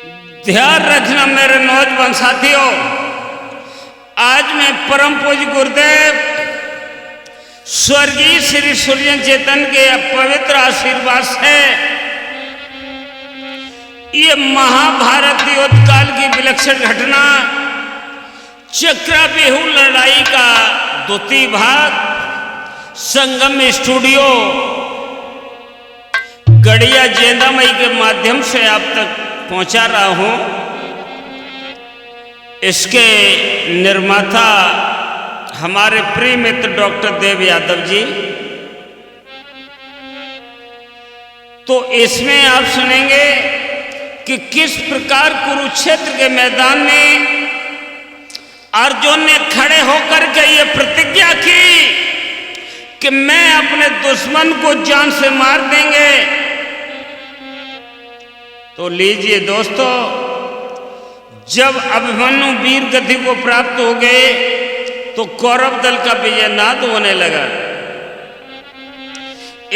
ध्यान रखना मेरे नौजवान साथियों, आज मैं परम पूज्य गुरुदेव स्वर्गीय श्री सूर्य चेतन के पवित्र आशीर्वाद से ये महाभारत युद्ध काल की विलक्षण घटना चक्रव्यूह लड़ाई का द्वितीय भाग संगम स्टूडियो गड़िया जेंदामई के माध्यम से आप तक पहुंचा रहा हूं। इसके निर्माता हमारे प्रिय मित्र डॉक्टर देव यादव जी। तो इसमें आप सुनेंगे कि किस प्रकार कुरुक्षेत्र के मैदान में अर्जुन ने खड़े होकर के ये प्रतिज्ञा की कि मैं अपने दुश्मन को जान से मार देंगे। तो लीजिए दोस्तों, जब अभिमन्यु वीर गति को प्राप्त हो गए तो कौरव दल का विजय नाद होने लगा।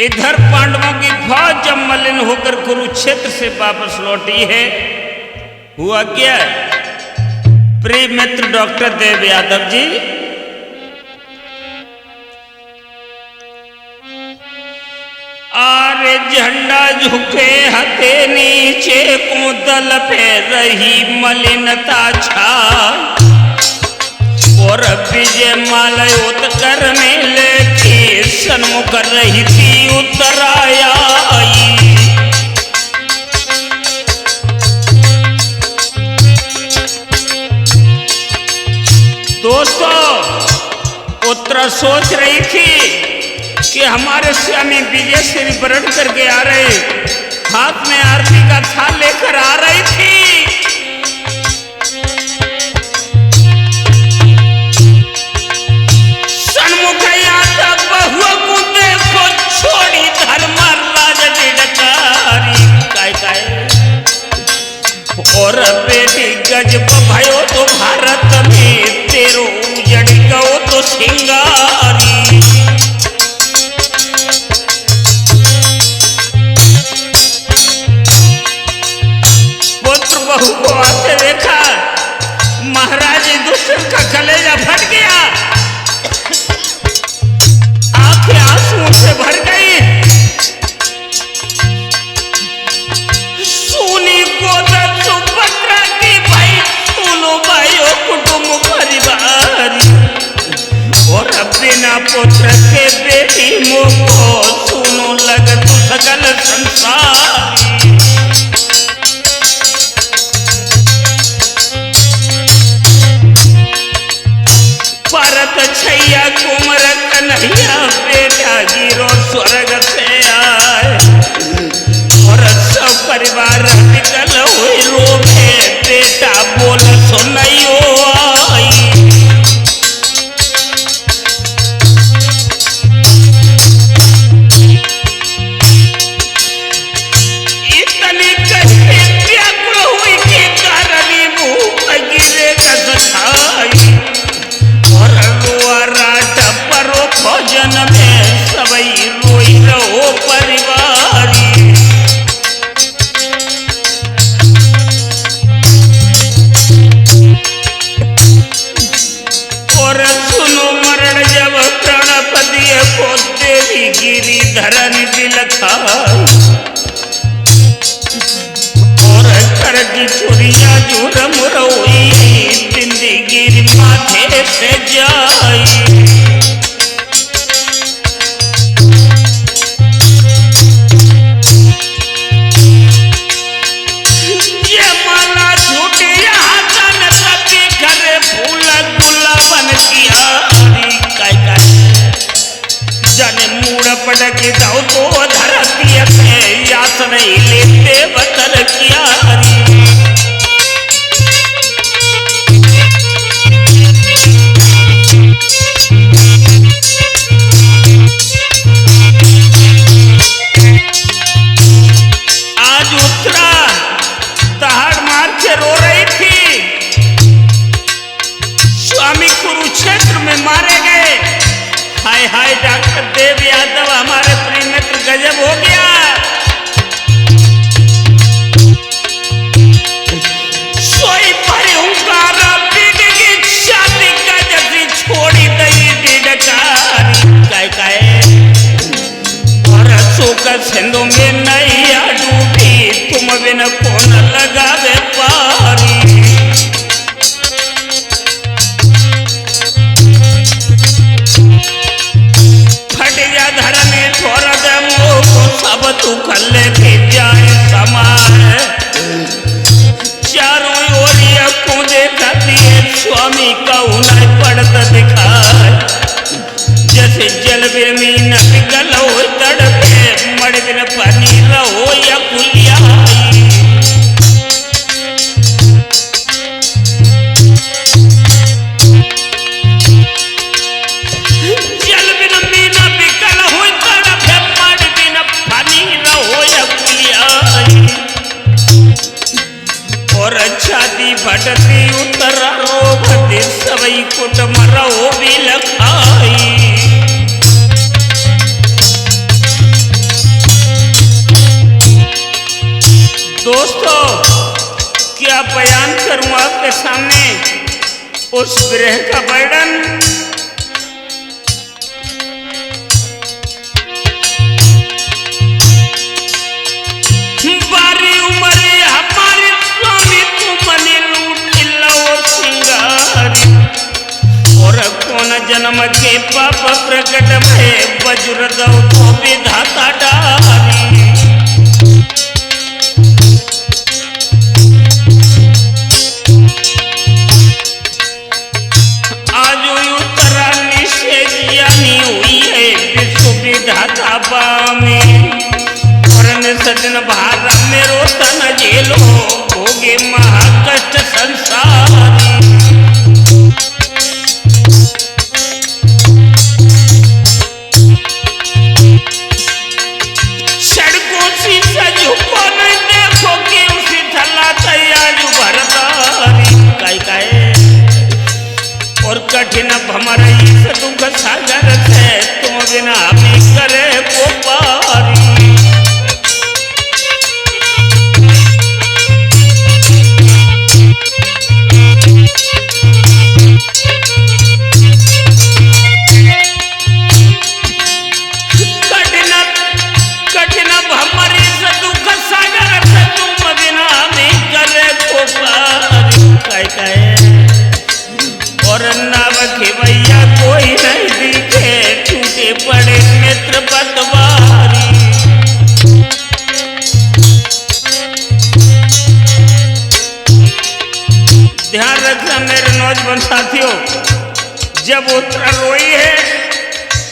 इधर पांडवों की फौज जब मलिन होकर कुरुक्षेत्र से वापस लौटी है, हुआ क्या? प्रिय मित्र डॉक्टर देव यादव जी, आरे झंडा झुके हथे नीचे को दल पे रही मलिनता छाई और विजय मालय उत्कर में लेके सन्मुख रही थी उत्तराया। दोस्तों, उत्तरा सोच रही थी कि हमारे स्वामी विजय श्री वरण करके आ रहे, हाथ में आरती का थाल लेकर आ रही थी। सन्मुख आता बहुआ को देखो छोड़ी धर्मराज डकारी काय और बेटी गजब भयो तो भारत में तेरो उजड़ गयो तो सिंगारी। बहू को आते देखा, महाराज दुष्यंत का कलेजा फट गया, आंखें आंसुओं से भर गई। सुनी गोदर सुभद्रा की भाई सुनो भाइयों कुटुंब परिवार और बिना पुत्र के बेटी मोको सुनो लगत सकल संसार। छैया कुमर कन्हैया बेटा गिरो स्वर्ग से आए और सब परिवार निकल हुई रोवे बेटा बोल सुनाइयो आई। इतनी कष्ट व्याकुल हुई कि कारणी भूख गिरे कस खाई भोजन में सबई रोई रहो परिवारी। और सुनो मरण जब प्रणपति को देवी गिरी धरन दिलखाई और कर की चुरिया जुरम रोई बिंदी गिरी माथे से जाई। पड़की जाओ तो धरती से यास नहीं लेते बतर किया। बिन कौन लगावे पारी। फट जा धरने छोड़ दे मोह को सब तू खल्ले के जाए समाए। चारों ओरिया को देखा दिए स्वामी का उन्हें पड़ता दिखाए। जैसे जल में न पिघल हो तड़पे मड़ बिन पानी रहो या कुलिया। जल बिन मीना पिघल हो तड़पे मड़ बिन पानी रहो या कुलिया। और छाती फटती उतरा रोग सवई कुट मरो भी लखाई। दोस्तों क्या बयान करूं आपके सामने उस ग्रह का वर्णन। बारी उम्र हमारे स्वामी तुमने लूट लो सिंगारी। और कौन जन्म के पाप प्रकट भय वज्र दो तो विधाता डारी। सजन भारा मेरो तन जेलो भोगे महाकष्ट संसारी। सड़कों सी सजुको न देखो कि उसी थला तैयार भरदारी। काय और कठिन भमरा इस दुख सागर से तुम बिना हमें करे को पारी। और नाव के भैया कोई नहीं दिखे टूटे पड़े नेत्र पतवारी। ध्यान रखना मेरे नौजवान साथियों, जब उत्तरा रोई है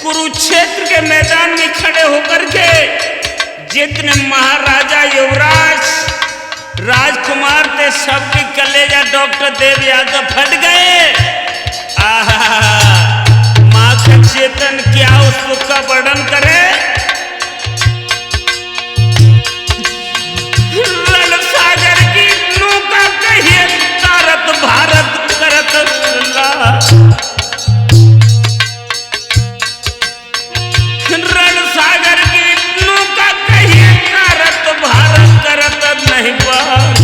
कुरुक्षेत्र के मैदान में खड़े होकर के जितने महाराजा युवराज राजकुमार थे सबके कलेजा डॉक्टर देव यादव फट गए। माखन चेतन क्या उस दुख का वर्णन करे। रण सागर की नौका कहिए तारत भारत करत रण सागर की नौका कहिए तारत भारत करत नहीं पार।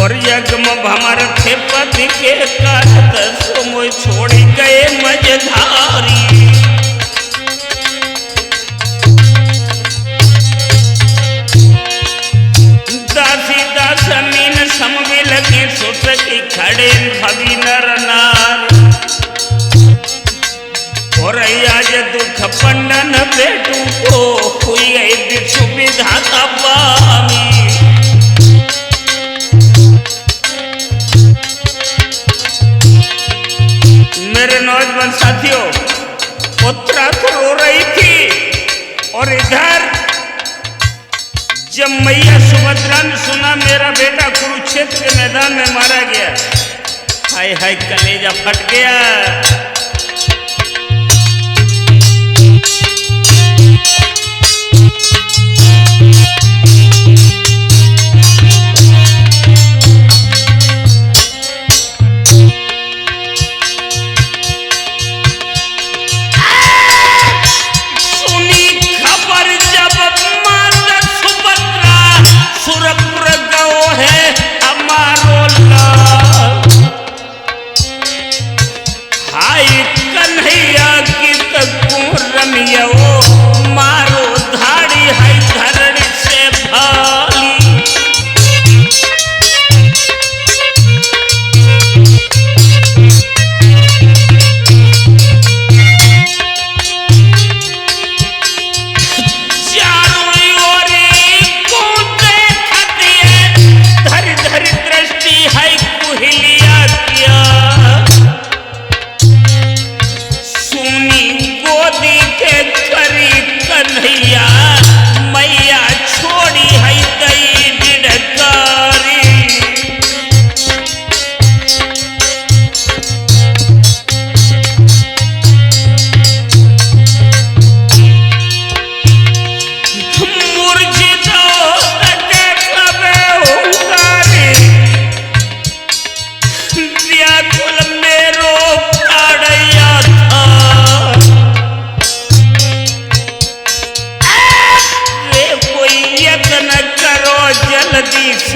और यज्ञ भमर थे पति के करत सुमोय छोड़ गए मझधारी। दासी दास मीन समविल के सुत की खड़े भवि नर नार। और आज दुख पंडन बेटू को हुई गई सुविधाता पामी। मेरे नौजवान साथियों, उत्तरा तो रो रही थी और इधर जब मैया सुभद्रा ने सुना मेरा बेटा कुरुक्षेत्र के मैदान में मारा गया, हाय हाय कलेजा फट गया। हाय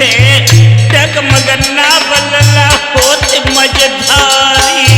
से डगमगना बलला होत मजधारी।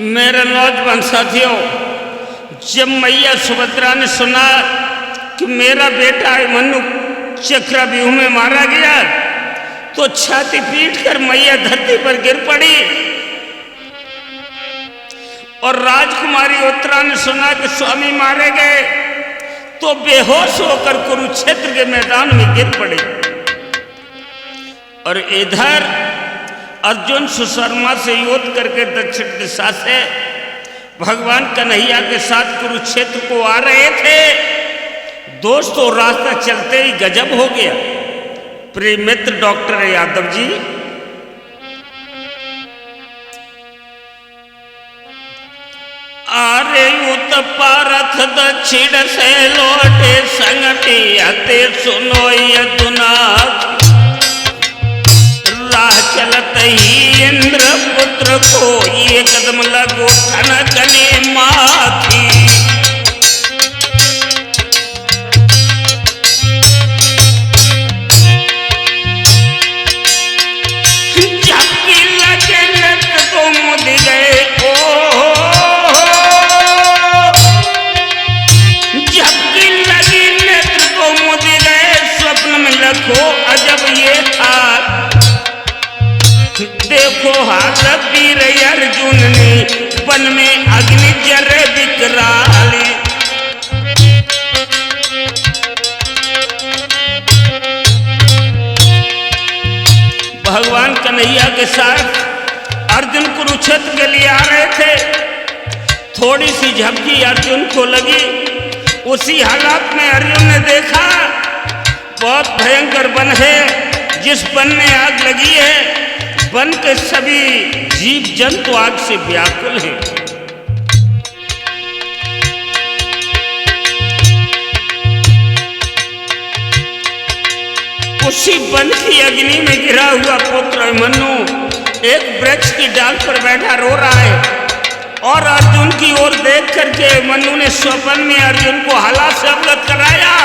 मेरे नौजवान साथियों, जब मैया सुभद्रा ने सुना कि मेरा बेटा अभिमन्यु चक्रव्यूह में मारा गया तो छाती पीट कर मैया धरती पर गिर पड़ी। और राजकुमारी उत्तरा ने सुना कि स्वामी मारे गए तो बेहोश होकर कुरुक्षेत्र के मैदान में गिर पड़ी। और इधर अर्जुन सुशर्मा से युद्ध करके दक्षिण दिशा से भगवान कन्हैया के साथ कुरुक्षेत्र को आ रहे थे। दोस्तों, रास्ता चलते ही गजब हो गया। प्रिय मित्र डॉक्टर यादव जी, आरे युत पारथ दक्षिण से लौटे संगति अते सुनो यदुना। राह चलत ही इंद्र पुत्र को ये कदम लगो ठनकने माथी। झपकी लगे नेत्र को मुद गए ओ, झपकी लगी नेत्र को मुद गए। स्वप्न में लखो अजब ये था, देखो हाथ वीर अर्जुन ने वन में अग्नि जरे विकराली। भगवान कन्हैया के साथ अर्जुन कुरुक्षेत्र के लिए आ रहे थे। थोड़ी सी झपकी अर्जुन को लगी। उसी हालात में अर्जुन ने देखा बहुत भयंकर वन है, जिस वन में आग लगी है वन के सभी जीव जंतु आग से व्याकुल हैं। उसी वन की अग्नि में गिरा हुआ पुत्र अभिमन्यु एक वृक्ष की डाल पर बैठा रो रहा है। और अर्जुन की ओर देख करके अभिमन्यु ने स्वप्न में अर्जुन को हालात से अवगत कराया।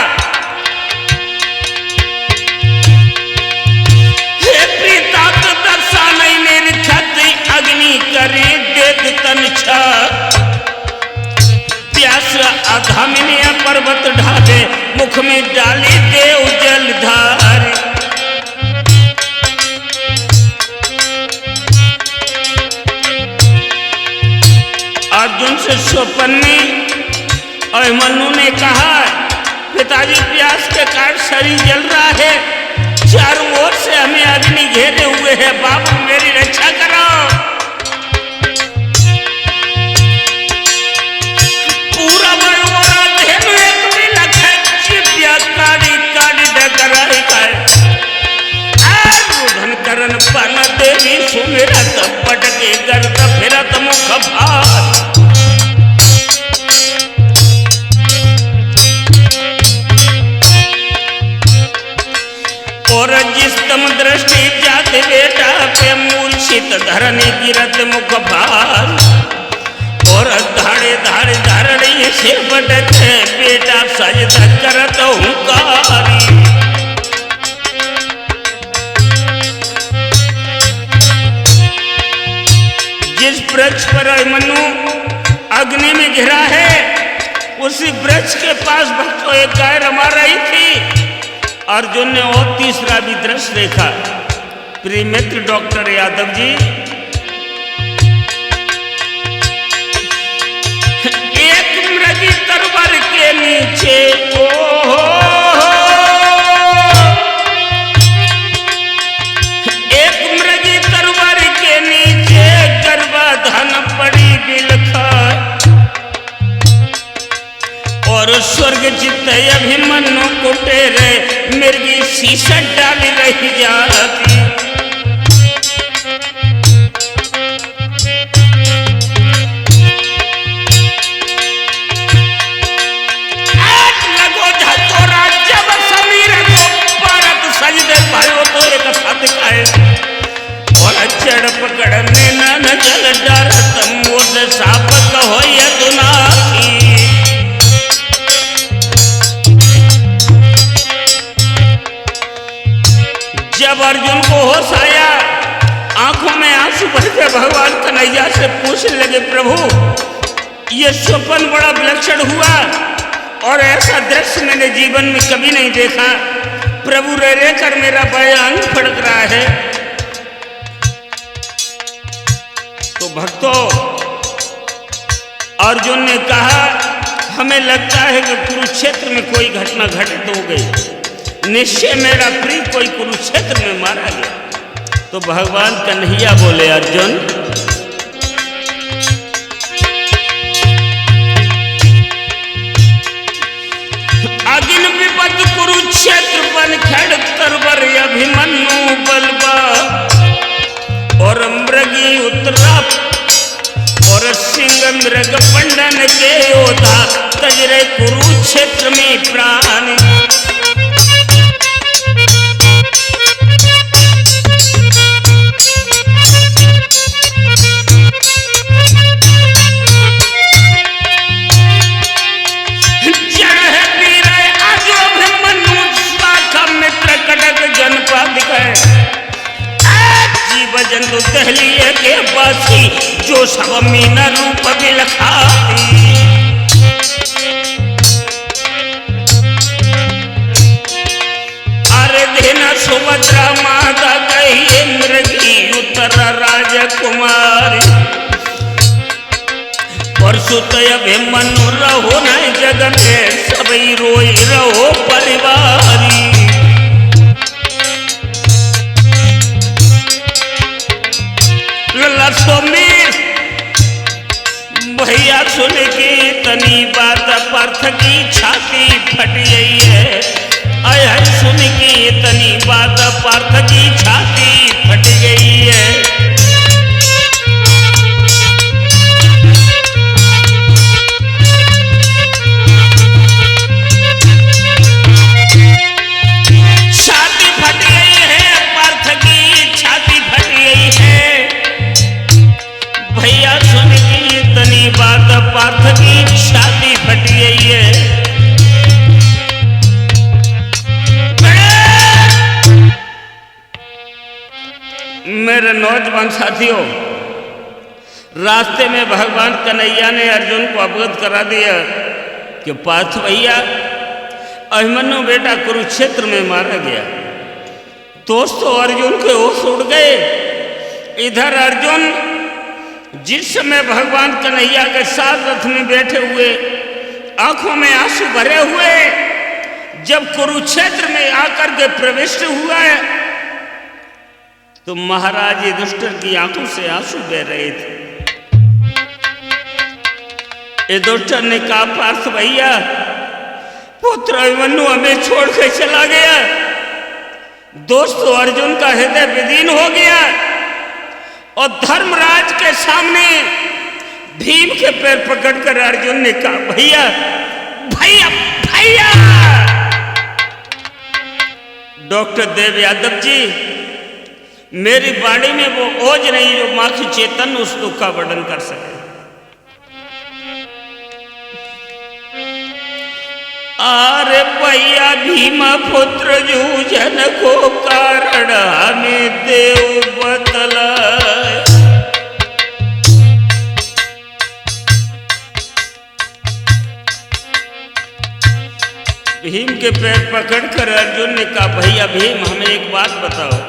हे प्रीतात्मा मुख में डाली देव जलधार। अर्जुन से स्वप्न में अभिमन्यु ने कहा, पिताजी प्यास के कारण शरीर जल रहा है, चारों ओर से हमें अग्नि घेरे हुए है, बाबू मेरी रक्षा करो। पूरा बड़ोरा धेनु एक भी लखे चिपिया काड़ी काड़ी डगराई काय। रुधन करन पन देवी सुमिरत पटके गर्द फिरत मुख भार। और जिस तम दृष्टि जाते बेटा पे मूर्छित धरने गिरत मुख भार। और धाड़े धाड़े धारणी सिर पटके बेटा सजदा करत हुंकारी। जिस वृक्ष पर अभिमन्यु अग्नि में घिरा है, उसी वृक्ष के पास भक्तों एक गाय रमा रही थी। अर्जुन ने और तीसरा भी दृश्य देखा। प्रिय मित्र डॉक्टर यादव जी, एक मृगी तरवर के नीचे एक मृगी तरवर के नीचे गर्भाधान पड़ी बिलखा। और स्वर्ग चित्त अभिमन्यु कुटेरे मिर्गी शीशा डाल रही जाती। लगो धतोरा जब समीर को परत सजदे भयो तो एक साथ खाए। और चढ़ पकड़ने न जल डरत मोद साप कहो यदुनाथी। जब अर्जुन को होश आया, आंखों में आंसू भर के भगवान कन्हैया से पूछने लगे, प्रभु ये स्वप्न बड़ा विलक्षण हुआ और ऐसा दृश्य मैंने जीवन में कभी नहीं देखा। प्रभु रे रे कर मेरा बयान फड़क रहा है। तो भक्तों, अर्जुन ने कहा, हमें लगता है कि कुरुक्षेत्र में कोई घटना घटित हो गई। निश्चय मेरा प्रिय कोई कुरुक्षेत्र में मारा गया। तो भगवान कन्हैया बोले, अर्जुन अगिन विपद कुरुक्षेत्र बन खड़ तरवर अभिमन्यु बलवा। और मृगी उत्तरा और सिंह मृग पंडन के योद्धा तजरे कुरुक्षेत्र में प्राण। जंतु दहलिए के बासी जो सब मीना रूप बिलखाती। अरे देना सुभद्रा माता कहिए मृगी उत्तर राजकुमारी। परसुत अभिमन्यु रहो न जग में सबई रोई रहो परिवारी। सोमीर भैया सुन की तनी बात पार्थ की छाती फट गई है। आय सुन की तनी बात पार्थ की छाती फट गई है। छाती फट गई है, पार्थ की छाती फट गई है। भैया सुन की इतनी बात पार्थ की छाती फट गई है। मेरे नौजवान साथियों, रास्ते में भगवान कन्हैया ने अर्जुन को अवगत करा दिया कि पार्थ भैया अभिमन्यु बेटा कुरुक्षेत्र में मारा गया। दोस्तों अर्जुन के होश उड़ गए। इधर अर्जुन जिस समय भगवान कन्हैया के साथ रथ में बैठे हुए आंखों में आंसू भरे हुए जब कुरुक्षेत्र में आकर के प्रविष्ट हुआ है तो महाराज युधिष्ठिर की आंखों से आंसू बह रहे थे। युधिष्ठिर ने कहा पार्थ भैया पुत्र अभिमन्यु हमें छोड़ के चला गया। दोस्तों अर्जुन का हृदय विदीन हो गया और धर्मराज के सामने भीम के पैर पकड़कर अर्जुन ने कहा भैया भैया भैया। डॉक्टर देव यादव जी मेरी वाणी में वो ओज नहीं जो मां की चेतन उस दुख का वर्णन कर सके। अरे भैया भीम पुत्र जूझन को कारण हमें देव बतला। भीम के पैर पकड़कर अर्जुन ने कहा भैया भीम हमें एक बात बताओ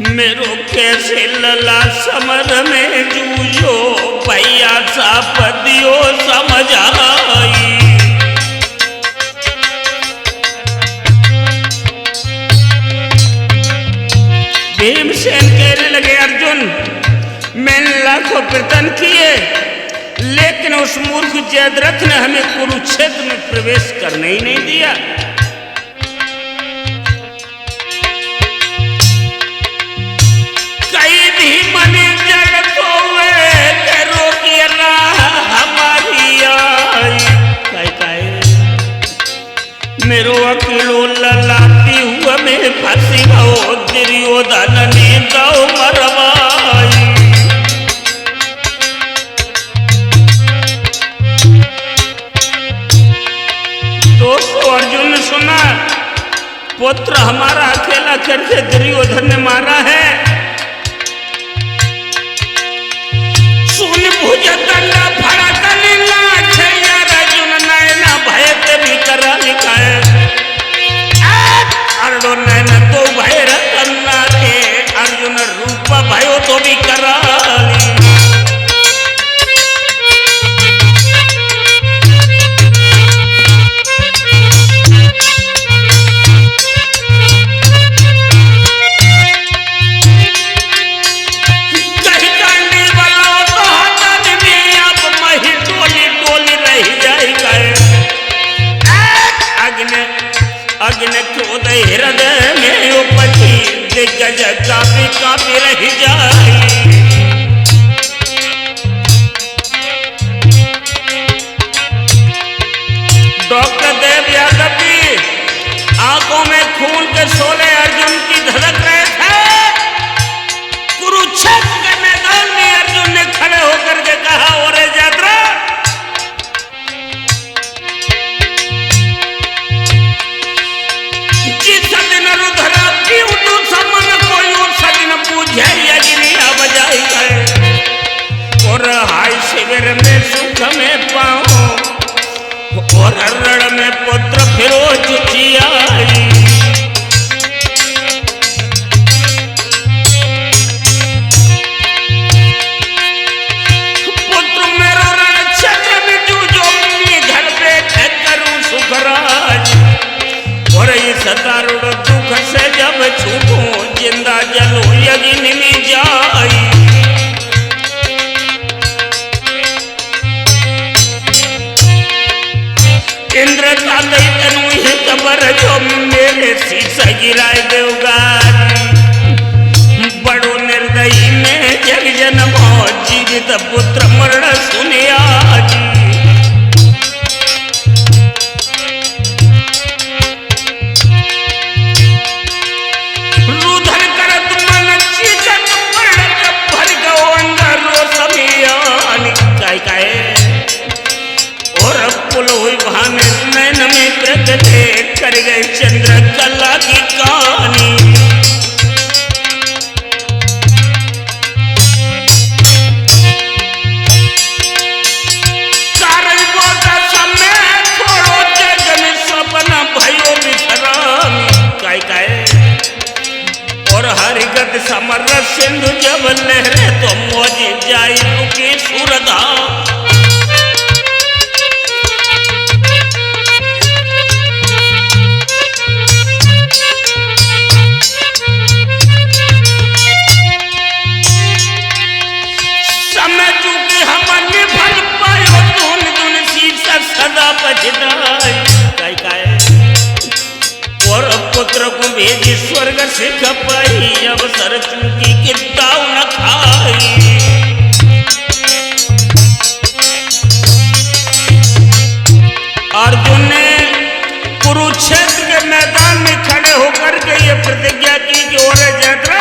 मेरो कैसे लला समर में जूझो भैया साप दियो समझ आई। भीमसेन कहने लगे अर्जुन मैंने लाखों प्रयत्न किए लेकिन उस मूर्ख जयद्रथ ने हमें कुरुक्षेत्र में प्रवेश करने ही नहीं दिया। कई भी मनी जगत करो कि हमारी आई मेरो अकेलो ललाती हुआ में फंसी हो दुर्योधन ने दो मरवाई। दोस्तों अर्जुन ने सुना पुत्र हमारा अकेला करके दुर्योधन ने मारा है। सुन भुज दंडा फड़कन लाख अर्जुन नैना भय ते भी करा लिखा है। अर्जुन नैना तो भय रतन्ना रे अर्जुन रूप भयो तो भी करा हृदय में उपजी दिग्गज कापी कापी रह जाए। डॉक्टर देव यादव जी आंखों में खून के शोले अर्जुन की धड़क रहे थे। कुरुक्षेत्र के मैदान में अर्जुन ने खड़े होकर के कहा ओरे यात्रा और हाय शिविर में सुख में पाऊं और रण में पुत्र फिरोज जियाई। पुत्र मेरो रण क्षेत्र में जूझो घर पे करूं सुखराज और ये सतारूढ़ दुख से जब छूटूं जिंदा जलो यज्ञ में जाई। इंद्र का तनु ही कबर जो मेरे शीशा गिराए देवगारी। बड़ो निर्दयी में जग जन्म जीवित पुत्र मरण सुने आज। रुधर करत मन चिकन पड़त भर गो अंदर रो समियानी काय और पुल हुई भाने नैन में प्रगटे कर गए चंद्र कला की कहानी। कारण बोलता समय समर सिंधु जब लहरे तो मोजी जाई रुकी सूरधा। समय चूंकि हम निभल पायो धुन धुन शीशा सदा बजदाई काय और पुत्र को भेजी स्वर्ग से खपाई अवसर चूंकि के दाव न खाई। अर्जुन ने कुरुक्षेत्र के मैदान में खड़े होकर के ये प्रतिज्ञा की कि और जयद्रथ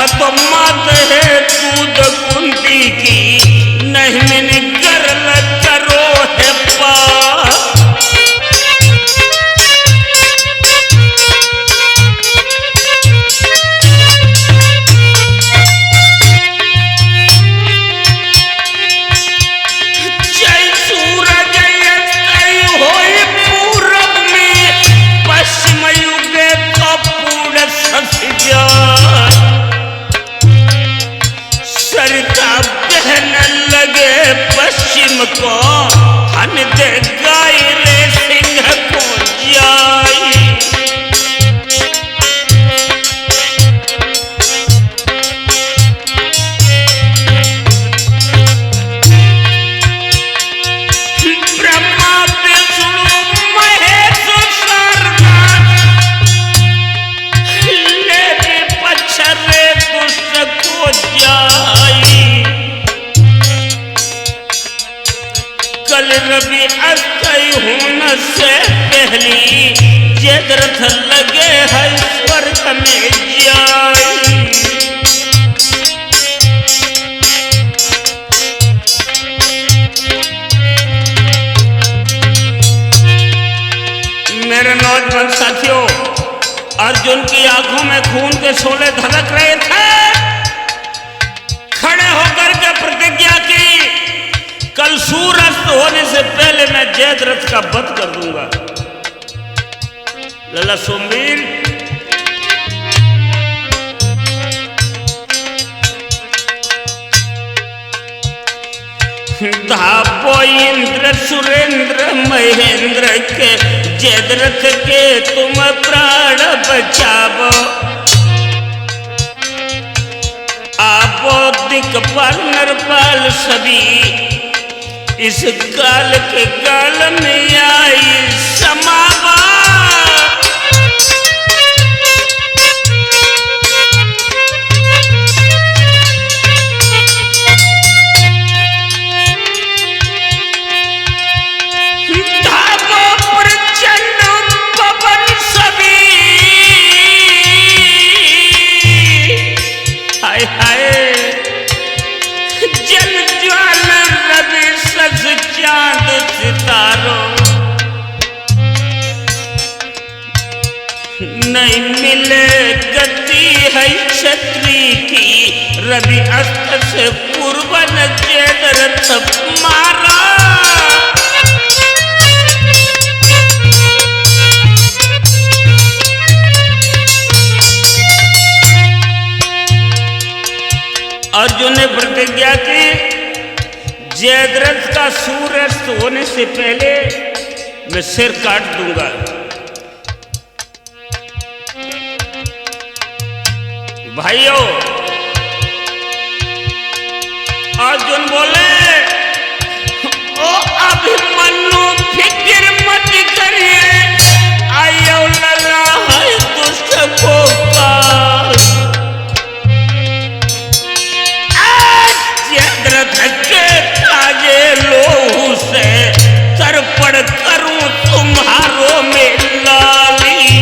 तो मात है दूध कुंती की नहीं मैंने गर्ल करो है पा। जय सूरज होई पूरब में पश्चिम युगे तो पूर्ण सस जाए सरिता बहन लगे पश्चिम को हन दे गाय रे सिंह को जाई। ब्रह्मा विष्णु महेश शारदा ले पछरे दुष्ट को जाई। कल रवि अस्तय होने से पहली जयद्रथ लगे है स्वर्ग में जाई। मेरे नौजवान साथियों, अर्जुन की आंखों में खून के शोले धड़क रहे थे। खड़े होकर के प्रतिज्ञा की कल सूरज होने से पहले मैं जयद्रथ का वध कर दूंगा। लला सोमवीर धापो इंद्र सुरेंद्र महेंद्र के जयद्रथ के तुम प्राण बचावो। आपो दिक्पाल नरपाल सभी इस काल के काल में आई समावा। चांद सितारों नहीं मिले गति है क्षत्रिय की। रवि अस्त से पूर्व न जयद्रथ मारा। अर्जुन ने प्रतिज्ञा की जयद्रथ का सूर्यास्त होने से पहले मैं सिर काट दूंगा। भाइयों, अर्जुन बोले ओ अभिमन्यु फिक्र मत करिए, आयो लला है दुष्ट को जयद्रथ के ताजे लोहू से तर्पण करूं तुम्हारो में लाली।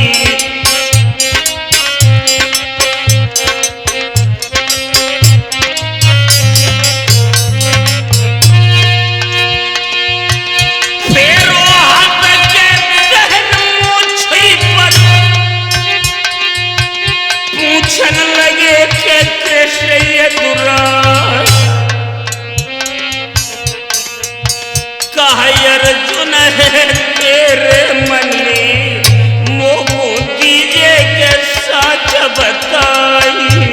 है तेरे मन में, मोको दीजिए के सच बताई।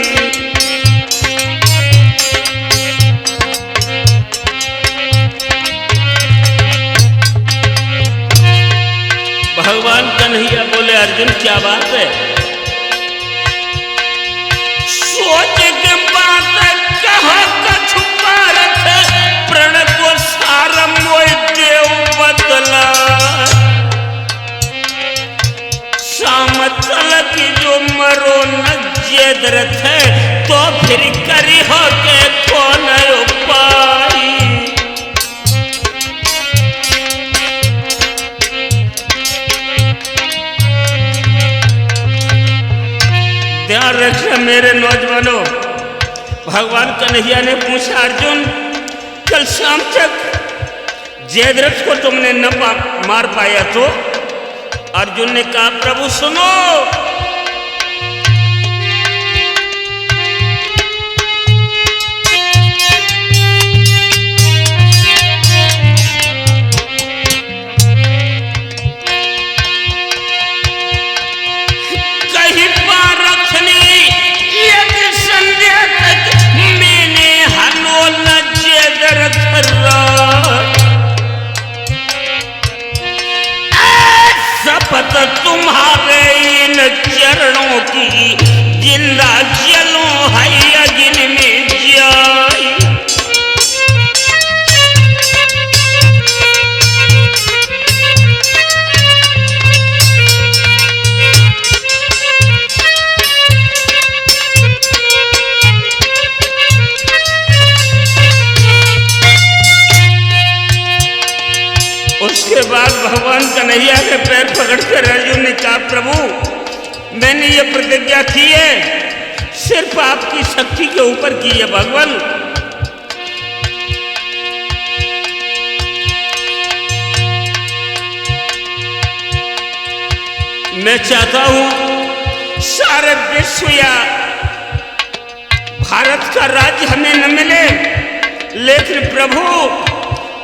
भगवान कन्हैया बोले अर्जुन क्या बात है? सोच के बात कहा का छुपा रखे, प्रण को सारा मोय देव बदला। सामतल की जो मरो न जेदरत है, तो फिर करी हो के कौन उपाय। ध्यान रखना मेरे नौजवानों, भगवान कन्हैया ने पूछा अर्जुन कल शाम तक जयद्रथ को तुमने न मार पाया तो? अर्जुन ने कहा प्रभु सुनो, कहीं पार रखनी एक संध्या तक मैंने हनोल जयद्रथ शपथ तुम्हारे इन चरणों की, जिंदा जलो है अग्नि में जाई। उसके बाद भगवान कन्हैया के पैर पकड़कर अर्जुन ने कहा प्रभु मैंने ये प्रतिज्ञा की है, सिर्फ आपकी शक्ति के ऊपर की है भगवान। मैं चाहता हूं सारे विश्व या भारत का राज्य हमें न मिले, लेकिन प्रभु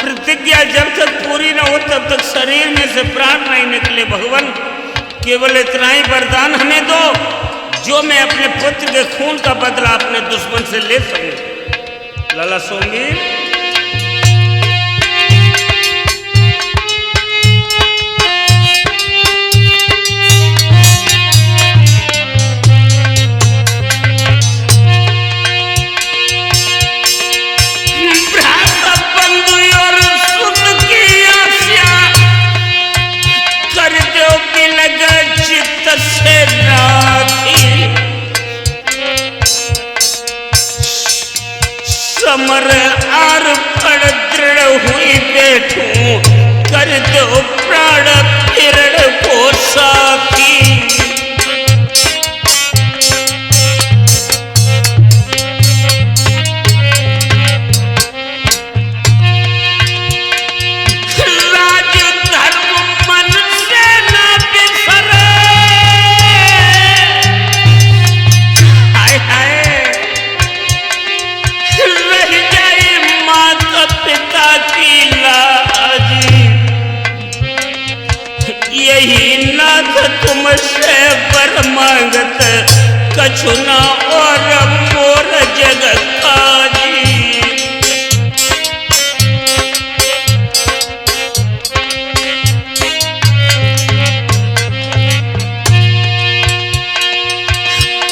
प्रतिज्ञा जब तक पूरी न हो तब तक शरीर में से प्राण नहीं निकले। भगवान केवल इतना ही वरदान हमें दो, जो मैं अपने पुत्र के खून का बदला अपने दुश्मन से ले सकूं। लाला सोमवीर समर आर पड़ दृढ़ हुई बैठूं, कर दो प्राण फिरण को साथी। राज धर्म मन से न बिसरे, हाय हाय यही नाथ तुमसे वर मांगत, कछु न और मोर जग काजी।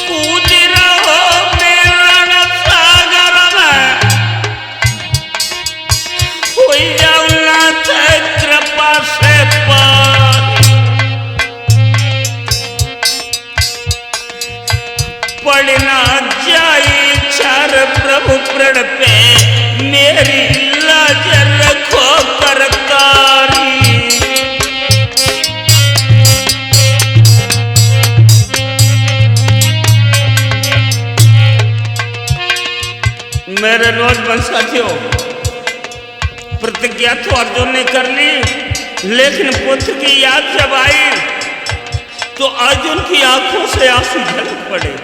कूद रहो मेरा सागर में, हो जाओ नाथ कृपा से पार। पढ़ना जाए चार प्रभु प्रण पे, मेरी लाज रखो करतारी। मेरे नौजवान साथियों, प्रतिज्ञा तो अर्जुन ने कर ली, लेकिन पुत्र की याद जब आई तो अर्जुन की आंखों से आंसू झलक पड़े।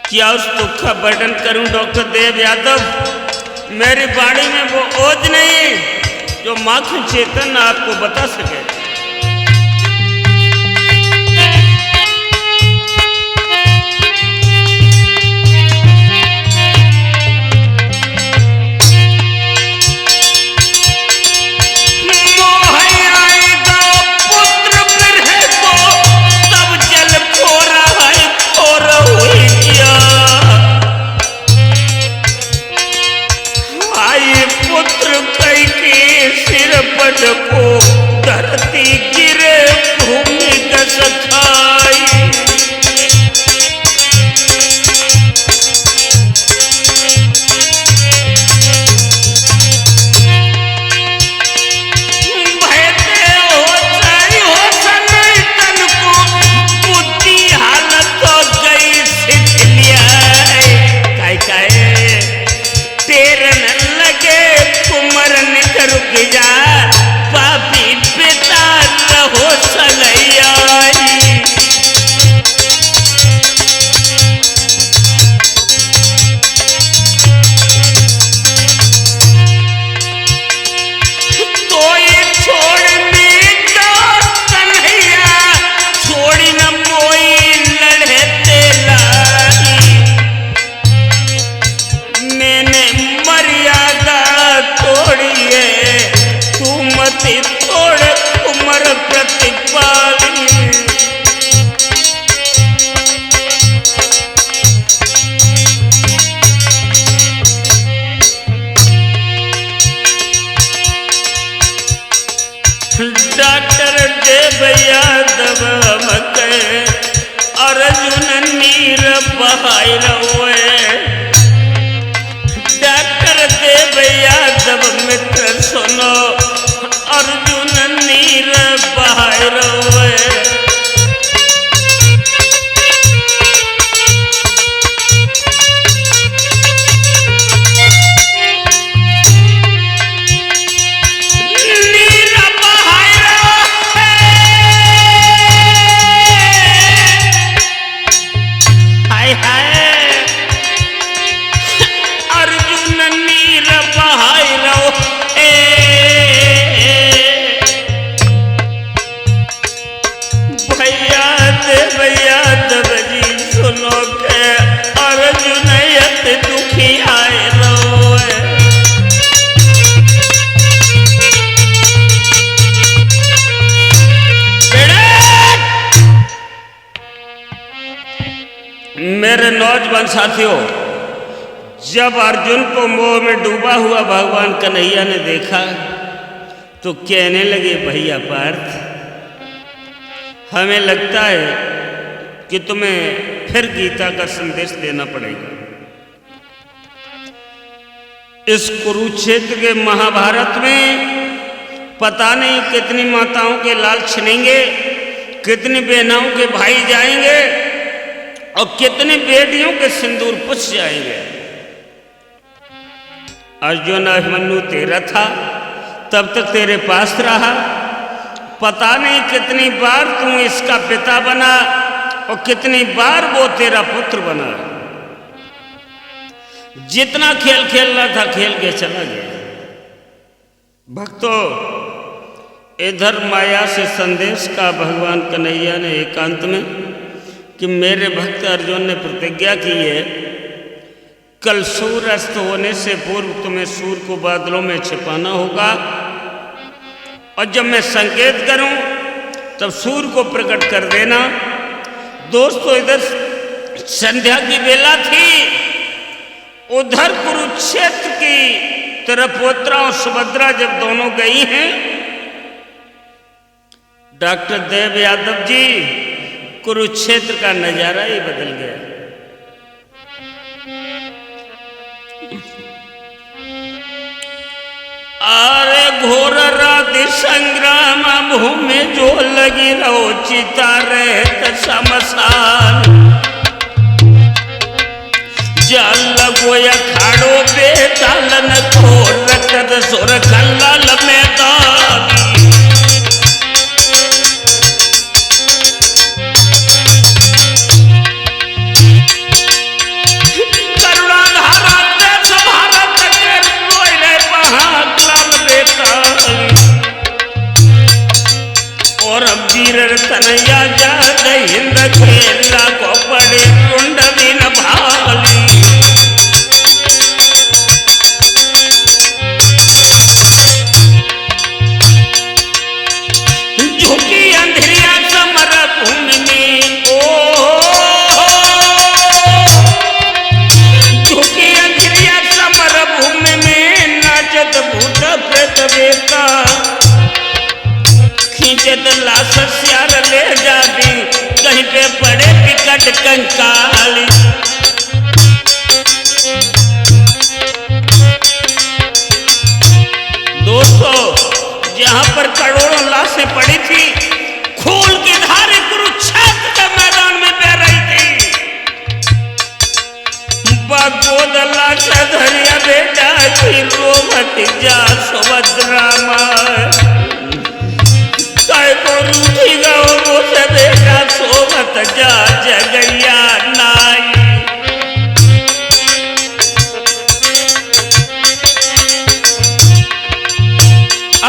क्या उस दुख का वर्णन करूं डॉक्टर देव यादव? मेरी बाड़ी में वो ओज नहीं जो माखन चेतन आपको बता सके। को धरती गिरे भूमि दस खाई, भयते हो जाई हो सनातन को बुद्धि हालत हो गई सिखलिया काय तेरन लगे कुमर निकर रुक जा पापी पिता रहो सलैया। तो ये छोड़ने का कन्हैया छोड़ी न मोई लड़े तेलाई, मैंने मर्यादा तोड़ी है तू मत तोड़ कुमर प्रतिपाली। डॉक्टर देव यादव मके अर्जुन नीर बहाई रहे, डॉक्टर देव यादव मित्र सुनो अर्जुन नीर बहाई रहे। मेरे नौजवान साथियों, जब अर्जुन को मोह में डूबा हुआ भगवान कन्हैया ने देखा तो कहने लगे भैया पार्थ, हमें लगता है कि तुम्हें फिर गीता का संदेश देना पड़ेगा। इस कुरुक्षेत्र के महाभारत में पता नहीं कितनी माताओं के लाल छिनेंगे, कितनी बहनाओं के भाई जाएंगे और कितनी बेटियों के सिंदूर पुछ जाएंगे। अर्जुन अभिमन्यु तेरा था, तब तक तेरे पास रहा, पता नहीं कितनी बार तू इसका पिता बना और कितनी बार वो तेरा पुत्र बना। जितना खेल खेलना था खेल के चला गया। भक्तों, इधर माया से संदेश का भगवान कन्हैया ने एकांत में कि मेरे भक्त अर्जुन ने प्रतिज्ञा की है, कल सूर्य अस्त होने से पूर्व तुम्हें सूर्य को बादलों में छिपाना होगा और जब मैं संकेत करूं तब सूर्य को प्रकट कर देना। दोस्तों, इधर संध्या की बेला थी, उधर कुरुक्षेत्र की तरफ उत्तरा और सुभद्रा जब दोनों गई हैं, डॉक्टर देव यादव जी, कुरुक्षेत्र का नजारा ही बदल गया। अरे घोर राधि संग्राम भूमि जो लगी रहो चिता रहत शमशान, जल लगोया खाड़ो बेतालन को रक्त सुर खल्लाल मैदान। करुणाधारा देश भारत के रोए रे महाकाल बेताल। वीर तनया जात हिंद खेला को पड़े रुंड बिन भाली। झुकी अंधेरिया समर भूमि में झुकी अंधेरिया समर भूमि में नाचत भूत प्रेत बेता खींचत लाश सियार ले जाती कहीं पे पड़े विकट कंकाल। दोस्तों जहां पर करोड़ों लाशें पड़ी थी खून की धारे कुरुक्षेत्र के मैदान में बह रही थी। बगोद लाश धरिया बेटा की रोवत जा सुभद्रा मां को रूठी गो से बेटा सोवत जा जगैया नाई।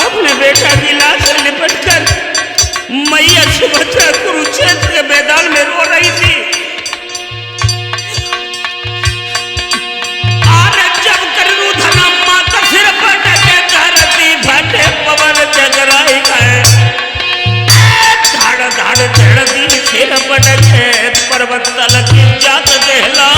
अपने बेटा की लाश से लिपट कर मैया सुभद्रा कुरुक्षेत्र के मैदान में रो रही थी। अरे जब करू धना माता सिर पटके धरती फटे पवन जगराई गए धाड़ चढ़ती सिर पटके पर्वत तल की जात देहला।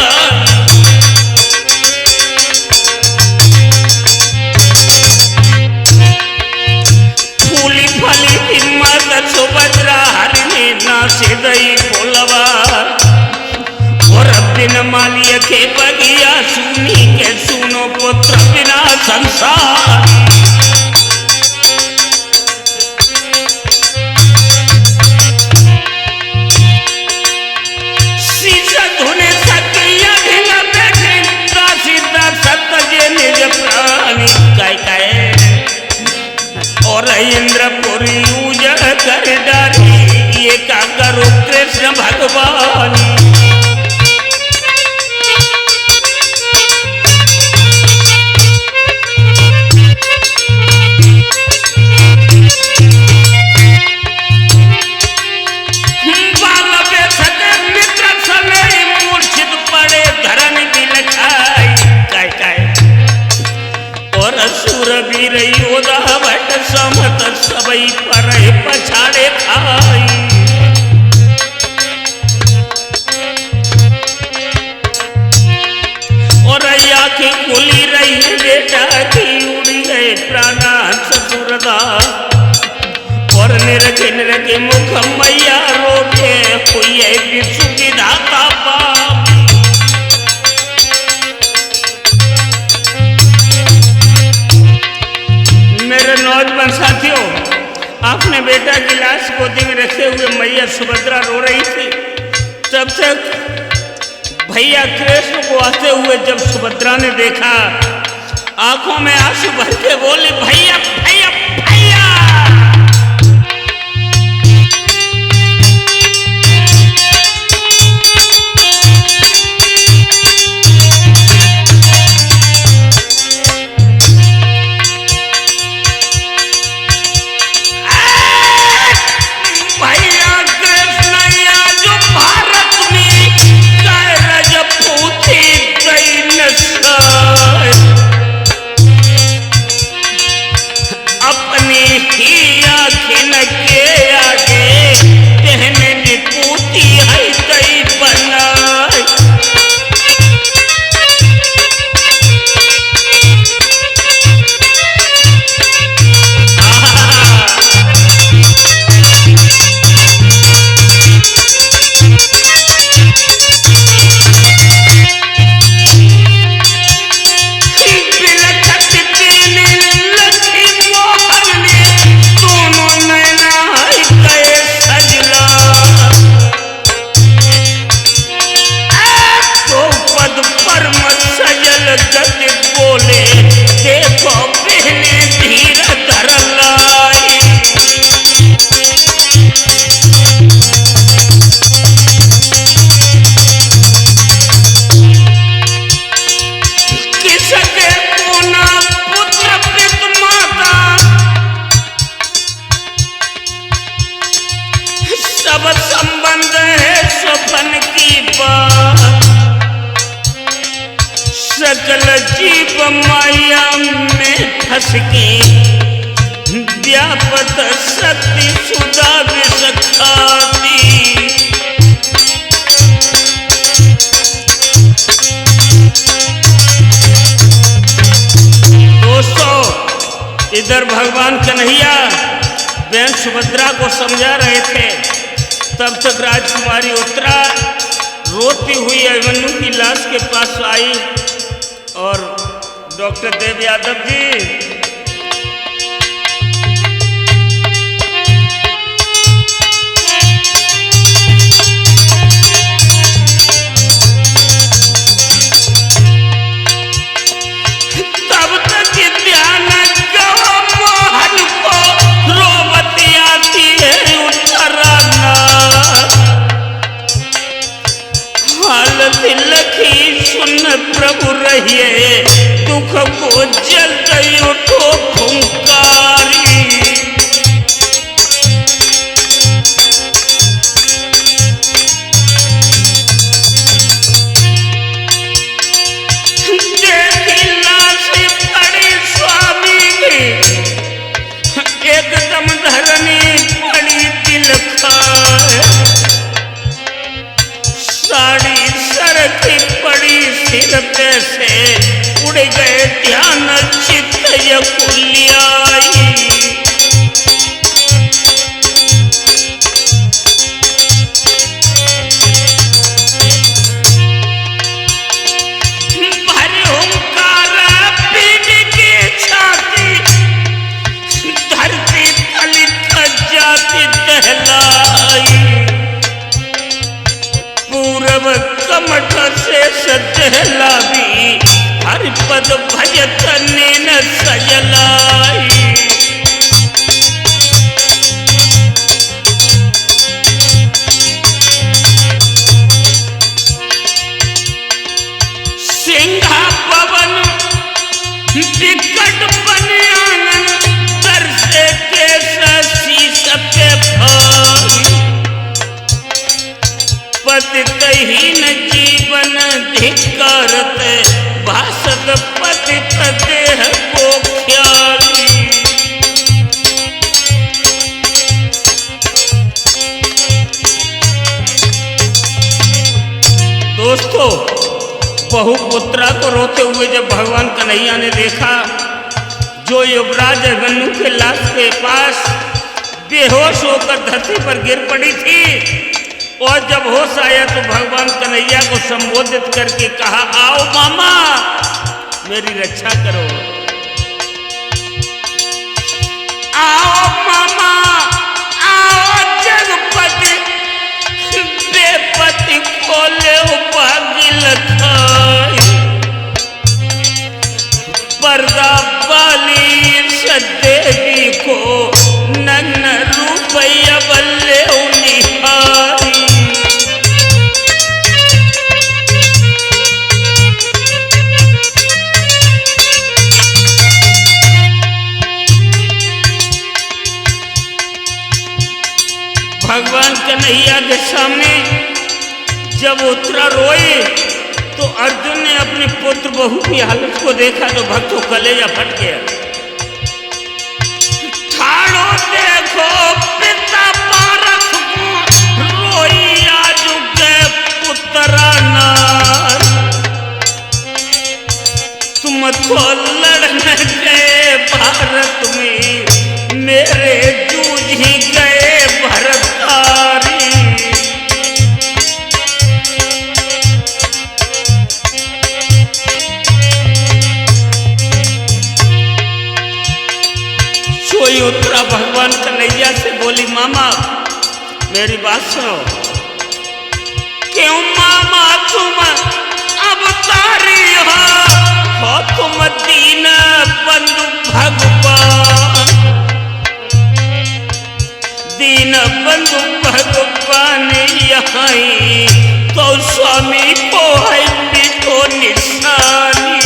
फूली फली हिम्मत सुभद्रा हरिणी नासी दई फूलवा और बिन मालिय के बगिया सुनी के सुनो पुत्र बिना संसार। और इंद्रपुरी उजड़ कर डाली ये का करो कृष्ण भगवान। बाल बेसक मित्र समय मूर्छित पड़े धरन बिलखाई काय काय और असुर वीर योधा भट समत सबई पर पछाड़े खाई। और आँखें खुली रही बेटा की उड़ी गए प्राणा ससुरदा और निरखे निरखे मुख मैया रोके हुई विश्व की धाता पाप। मेरे नौजवान साथियों अपने बेटा की लाश गोदी में रखे हुए मैया सुभद्रा रो रही थी। तब तक भैया कृष्ण को आते हुए जब सुभद्रा ने देखा आंखों में आंसू भर के बोली भैया भैया भैया। सब संबंध है स्वप्न की बात, सकल जीव माया में फंस के व्यापत शक्ति सुधा विष खाती। दोस्तों, इधर भगवान कन्हैया बहन सुभद्रा को समझा रहे थे, तब तक राजकुमारी उत्तरा रोती हुई अभिमन्यु की लाश के पास आई और डॉक्टर देव यादव जी तब तक ध्यान गो मोहन को रोवती आती है उत्तरा हालत लखी सुन प्रभु रहिए, दुख को जल्द उठो फुंकारी। देखी लाश पड़ी स्वामी की, एकदम धरनी पड़ी दिल खाए, साड़ी सरकी पड़ी सिर पे से, उड़ गए ध्यान चित्त यकुल्याई। भरी हुंकार पीड़ की छाती, धरती तलित जाती दहलाई, पूरब कमठ से सदहला भी हरिपद भजत नेन सजलाई। सिंहा पवन विकट बने आनन, तरसे केस शीस पे भाई, पतितहीन जीवन धिक्कारत, भासत पति देह को ख्याली। दोस्तों, बहुपुत्रा को रोते हुए जब भगवान कन्हैया ने देखा, जो युवराज अभिमन्यु के लाश के पास बेहोश होकर धरती पर गिर पड़ी थी, और जब होश आया तो भगवान कन्हैया को संबोधित करके कहा, आओ मामा मेरी रक्षा करो, आओ मामा आओ, जगपति बेपति खोले भाग्य लखाई, पर्दा बाली सदेवी को नग्न रूपया बल्ले निहारी। भगवान कन्हैया के सामने जब उत्तरा रोई तो अर्जुन ने अपने पुत्र बहू की हालत को देखा तो भक्तों कलेजा फट गया। ठाड़ो देखो पिता पारख को, रोई आज के पुत्रा नार, तुम तो लड़ने गए भारत में, मेरे जूझ ही गए भरतारी। सोई उत्तरा भगवान कन्हैया से बोली, मामा मेरी बात सुनो। क्यों मामा तुम अवतारी हो तुम दीन बंधु भगवान, दीन बंधु भगवान यहाँ तो स्वामी को है मिठो निशानी।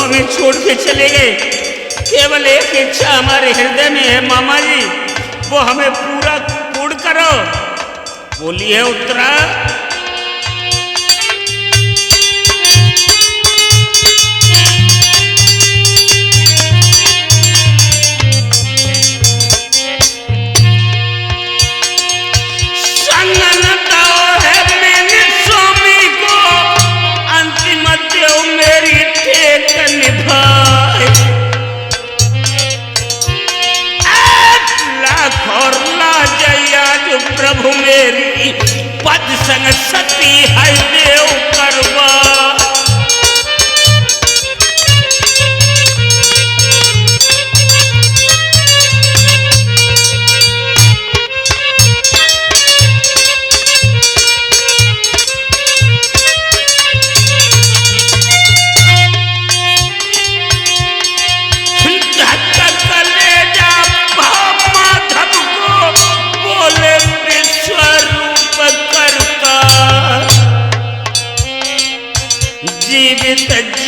हमें छोड़ के चले गए। केवल एक इच्छा हमारे हृदय में है मामा जी, वो हमें पूरा पूर्ण करो। बोली है उत्तरा, प्रभु मेरी पद संग सती है देव करवा।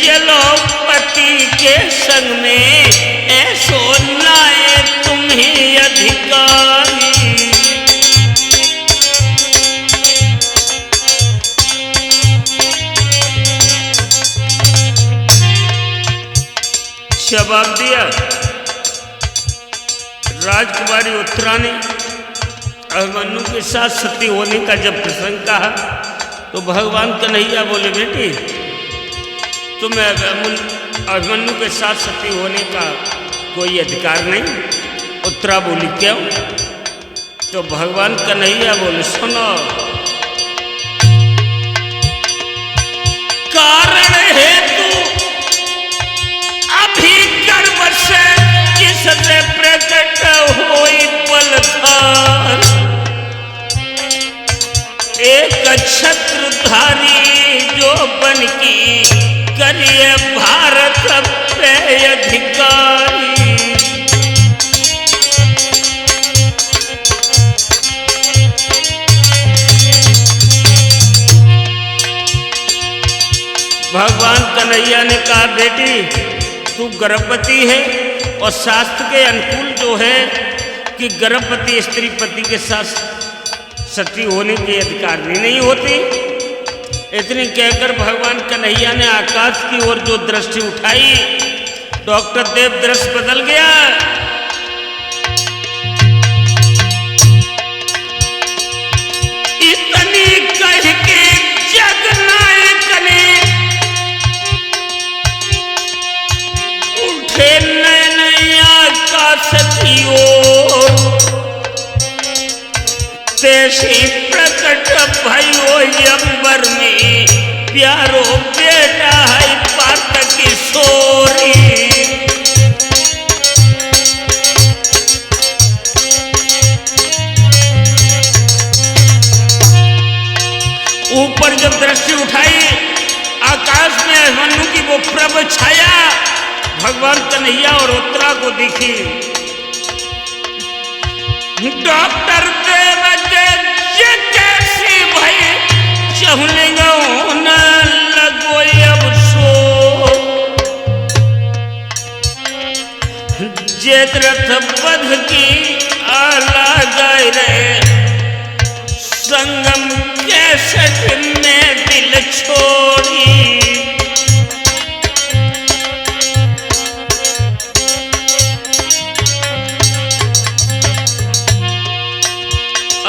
जलोपति के संग में ऐसो लाए तुम्हें अधिकारी। जवाब दिया राजकुमारी उत्तरा ने। अभिमन्यु के साथ सती होने का जब प्रसंग कहा तो भगवान कन्हैया बोले, बेटी तुम्हें अभिमन्यु के साथ सती होने का कोई अधिकार नहीं। उत्तरा बोली, क्यों? तो भगवान कन्हैया बोले, सुनो, कारण है तू अभी गर्भ से जिससे प्रकट होई बलधार। एक छत्रधारी जो बन की करिए भारत पे अधिकारी। भगवान कन्हैया ने कहा, बेटी तू गर्भवती है और शास्त्र के अनुकूल जो है कि गर्भवती स्त्री पति के साथ सती होने के अधिकार नहीं होती। इतने कहकर भगवान कन्हैया ने आकाश की ओर जो दृष्टि उठाई, डॉक्टर देव दृश्य बदल गया। इतनी कह के जगनायक ने उठे नैन आकाश की ओर, तेसी प्रकट भयो अंबर में प्यारो बेटा है पार्थ किशोरी। ऊपर जब दृष्टि उठाई, आकाश में अभिमन्यु की वो प्रभ छाया भगवान कन्हैया और उत्तरा को दिखी। डॉक्टर देव कैसी भाई चहुलेगा न लगो अब सो, जेत रथ बध की आला गाय रे, संगम कैसठ में दिल छोड़ी।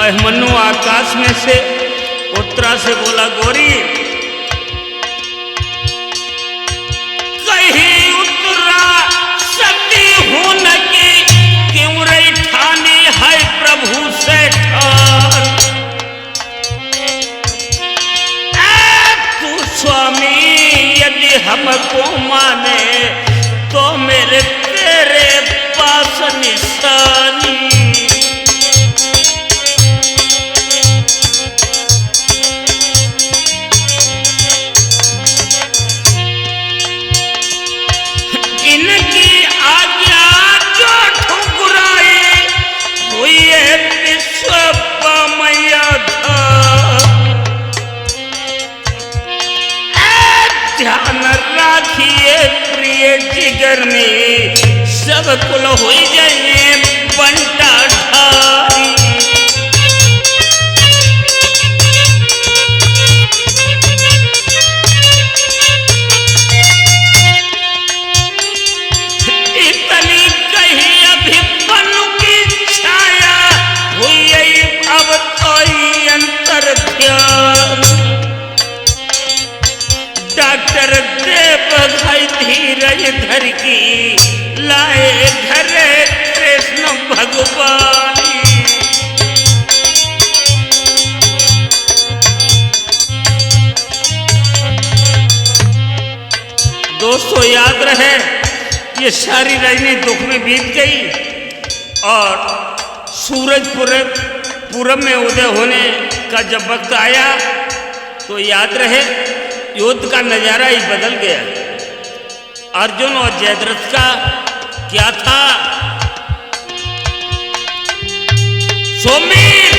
अभिमन्यु आकाश में से उत्तरा से बोला, गोरी कहीं उत्तरा सती होने की क्यों रही ठानी है प्रभु से ठान। तू स्वामी यदि हमको माने तो मेरे तेरे पास निशानी। ध्यान राखिए प्रिय ये जिगर में सब कुल हो जाए बंटा ढारी। इतनी कही अभी पन्नू की छाया हुई अब तो अंतर ध्यान। डॉक्टर देव भाई धीरज धर की लाए घर कृष्ण भगवान। दोस्तों याद रहे ये सारी रजनी दुख में बीत गई और सूरज पूरब में उदय होने का जब वक्त आया तो याद रहे युद्ध का नजारा ही बदल गया। अर्जुन और जयद्रथ का क्या था? सोमीर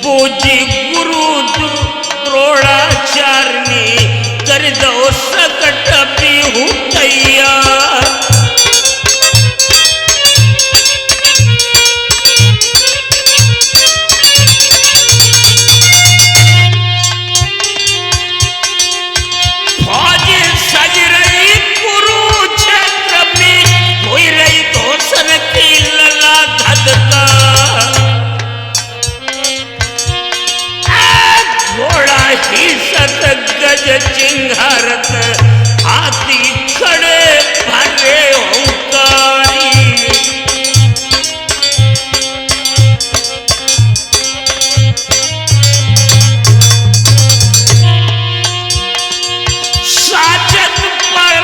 पूजी गुरु द्रोणाचार्य कर दो सकट भी हूँ तैयार। फौज सज रही कुरुक्षेत्र में हुई रही दोसन की लला धधका। घोड़ा ही सत गज चिंगारत हाथी खड़े भरे ओंकारी। साजत पर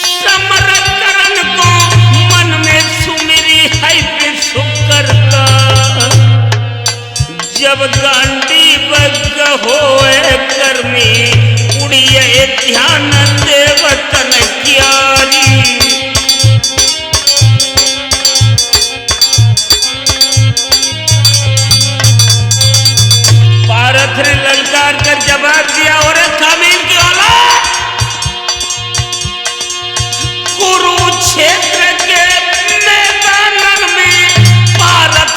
समर करण को मन में सुमिरी है विशुकर का। जब गांडी बग होए कर्मी उड़िए ध्यान देवतन क्यारी। पारथ ने ललकार कर जवाब दिया और कामिल की औलाद कुरुक्षेत्र के मैदान में पारथ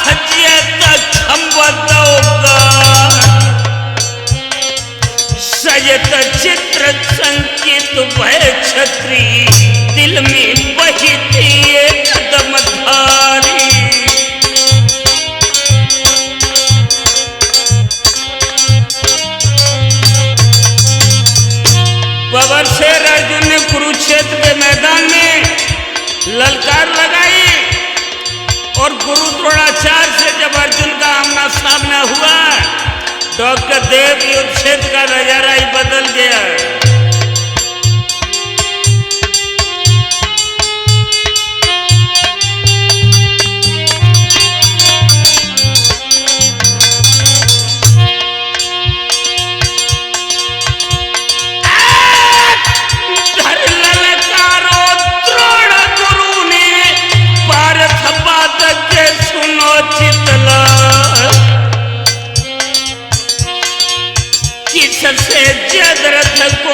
सजत चित्र संकित भय छत्री दिल में बही थी एक कदम धारी। पवन शेर अर्जुन ने कुरुक्षेत्र के मैदान में ललकार लगाई और गुरु द्रोणाचार्य से जब अर्जुन का आमना सामना हुआ डॉक्टर देव युद्ध क्षेत्र का नजारा ही बदल गया। से जयद्रथ को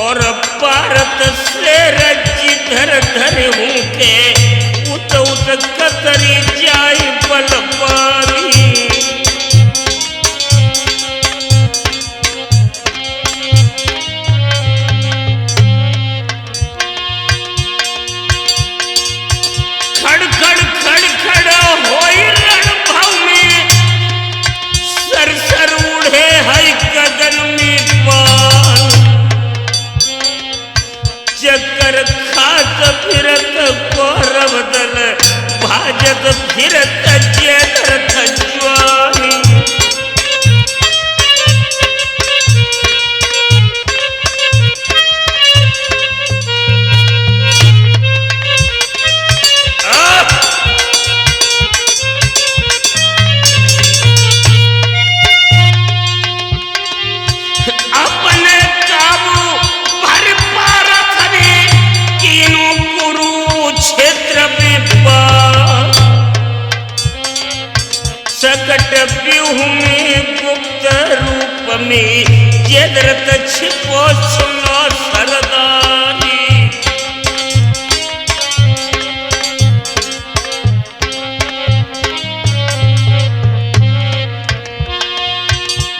और पारत से रजी धर धर हूँ के उत उत कतरी जाई बल पारी। खड़ खड़ खड़ खड़ होई रणभव में सर सर उड़े है गगन में पाल। चक्कर खात फिरत कौरव दल भाजत फिरत जेदरथ ज्वाली। अपने काबू भर पारत ने तीनों कुरुक्षेत्र में पार। सकट व्यूह में गुप्त रूप में जेदरथ छिपो सुनो सरदारी।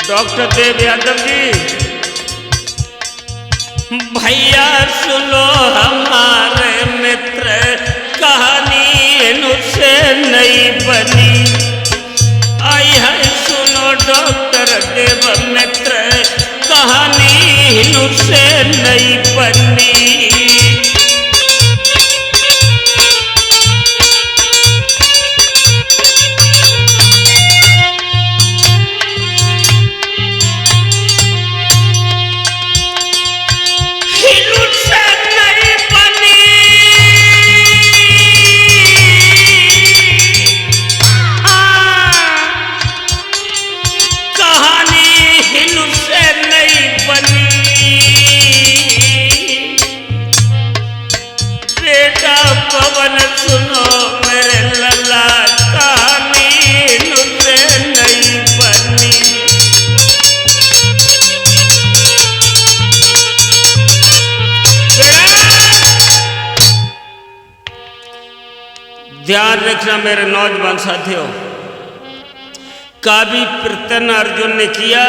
डॉक्टर देव यादव जी, भैया सुनो हमारे मित्र कहानी इनसे नहीं बनी। आई है सुनो डॉक्टर देव मित्र कहानी इनसे नहीं बनी। पवन सुनो मेरे लला कहानी नुसे नहीं बनी। ध्यान रखना मेरे नौजवान साथियों, काव्य कीर्तन अर्जुन ने किया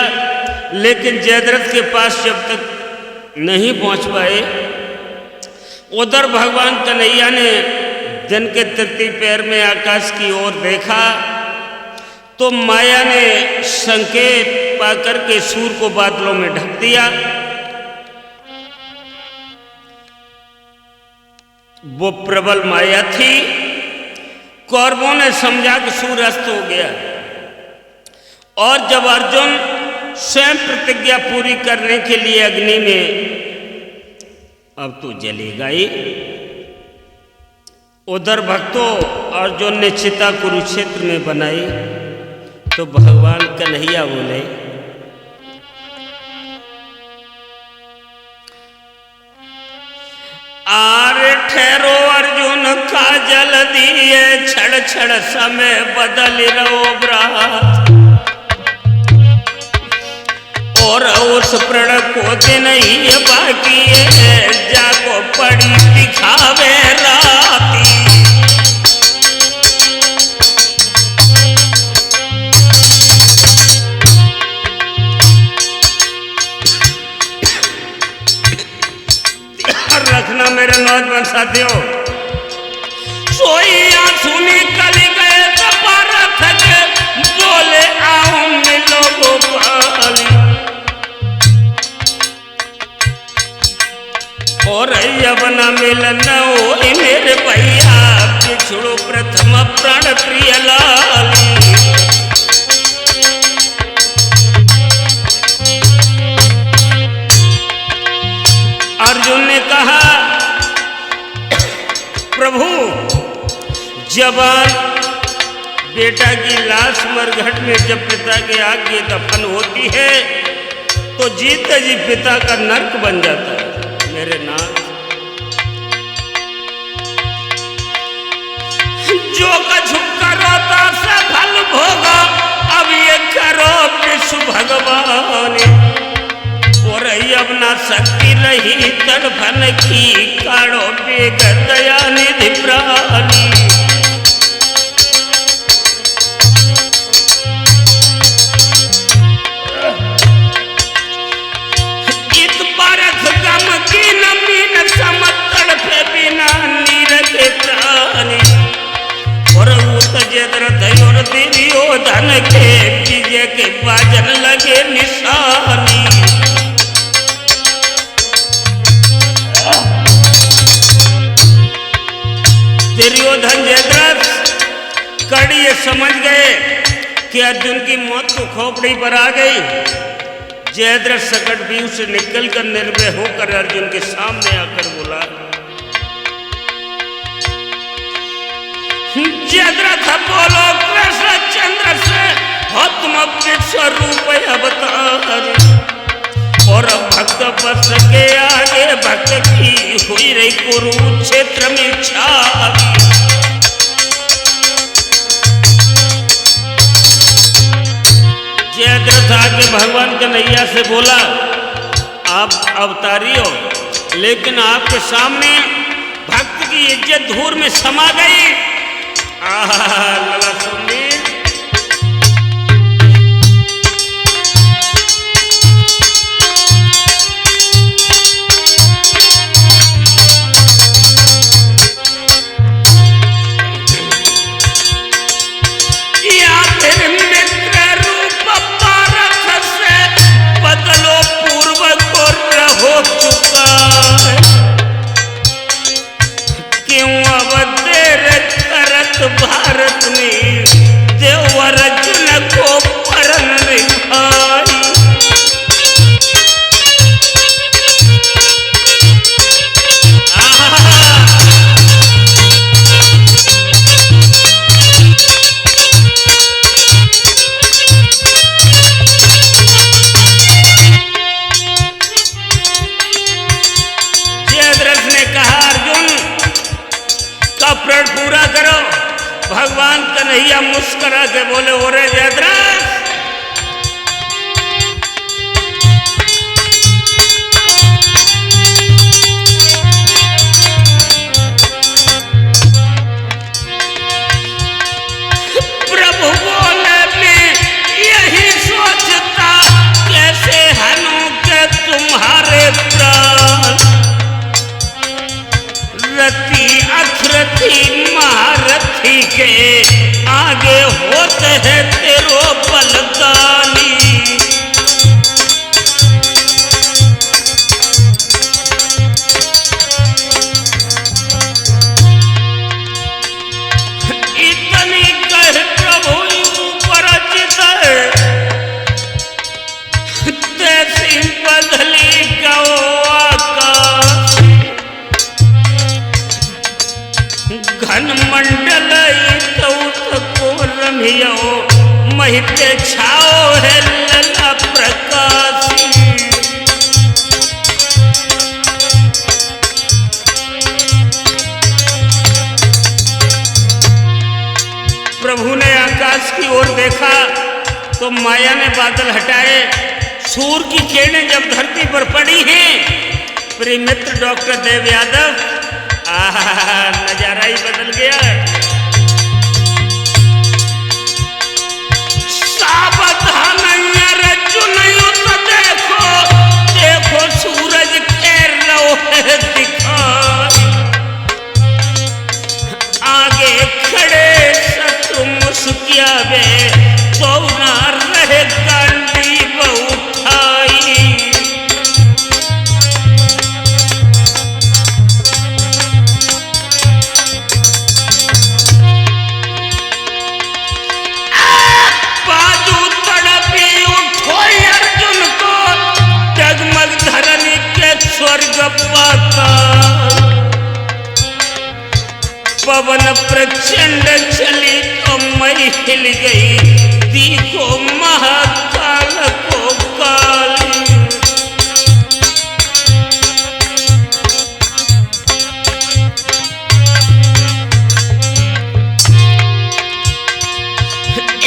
लेकिन जयद्रथ के पास जब तक नहीं पहुंच पाए, उधर भगवान कन्हैया ने दिन के तृतीय पैर में आकाश की ओर देखा तो माया ने संकेत पाकर के सूर्य को बादलों में ढक दिया। वो प्रबल माया थी। कौरवों ने समझा कि सूर्य अस्त हो गया और जब अर्जुन स्वयं प्रतिज्ञा पूरी करने के लिए अग्नि में अब तू जलेगा ही, उधर भक्तों अर्जुन ने चिता कुरुक्षेत्र में बनाई तो भगवान कन्हैया बोले, आरे ठहरो अर्जुन का जल दिए छड़ छड़ समय बदल रहो ब्रात। और उस प्रण को दिन ही बाकी है जाको पड़ी दिखावे राती। रखना मेरे नौजवान साथियों, सोई आंसू निकल गए तो थक बोले आओ मिलो गोपाल। और यवना मिलन हो मेरे भैया बिछड़ो प्रथम प्राण प्रिय लाली। अर्जुन ने कहा, प्रभु जवान बेटा की लाश मरघट में जब पिता के आगे दफन होती है तो जीते जी पिता का नरक बन जाता है। मेरे नाथ जो कछु करो तो सफल भोगा, अब ये करो विष्णु भगवान। और अपना शक्ति रही तड़फन की, काढ़ो बेग दया निधि प्राणी। इत बारख गम की नमीन सम तड़फे बिना नीर के प्राणी। और उत जयद्रथ और दुर्योधन के विजय के बाजन लगे निशानी। दुर्योधन जयद्रथ कड़ी ये समझ गए कि अर्जुन की मौत तो खोपड़ी पर आ गई। जयद्रथ सकट व्यू से निकलकर निर्भय होकर अर्जुन के सामने आकर बोला, जयद्रथ बोलो कृष्ण चंद्र से हो तुम अपने स्वरूप अवतार। और भक्त बस के आगे भक्त की हुई रही कुरुक्षेत्र में छावी। जयद्रथ आके भगवान कन्हैया से बोला, आप अवतारी हो, लेकिन आपके सामने भक्त की इज्जत धूल में समा गई। लला सुंदर या फिर मित्र रूप पारख से बदलो पूर्व को रहो चुका है। क्यों अब देर करत भारत में देव अर्जुन को परन दिखाई। जयद्रथ ने कहा, अर्जुन का प्रण पूरा करो। भगवान कन्हैया मुस्कुरा के बोले, ओरे जयद्रथ, प्रभु बोले मैं यही सोचता कैसे हनु के तुम्हारे प्राण। रति अखरथी महारथी के आगे होते हैं तेरो बलदानी। इतनी कह प्रभु परिचित तैसी बदली गो आकाश। घन मंडल को रमियो महिते छाओ है लला प्रकाशी। प्रभु ने आकाश की ओर देखा तो माया ने बादल हटाए। सूर्य की किरणें जब धरती पर पड़ी हैं, प्रिय मित्र डॉक्टर देव यादव, नजारा ही बदल गया। सावधान अर्जुन युद्ध देखो, देखो सूरज के रोहे दिखाई। आगे खड़े शत्रु मुस्कियावे तो ना रहे गांडीव उठाई। बाजू तड़पी उठो अर्जुन को, जगमग धरनी के स्वर्ग पाताल। पवन प्रचंड चली तो मई हिल गई, देखो महाकाल को काली।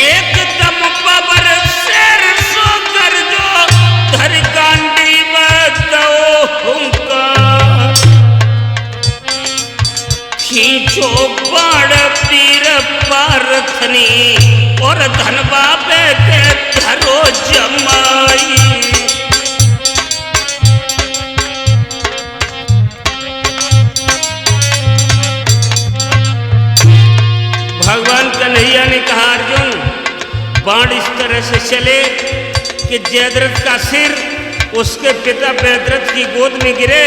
एकदम बबर शेर सो कर जो धर गांडी दो रथनी और धनबा पे के धरो जमाई। भगवान कन्हैया ने कहा अर्जुन बाण इस तरह से चले कि जयद्रथ का सिर उसके पिता वेदरथ की गोद में गिरे,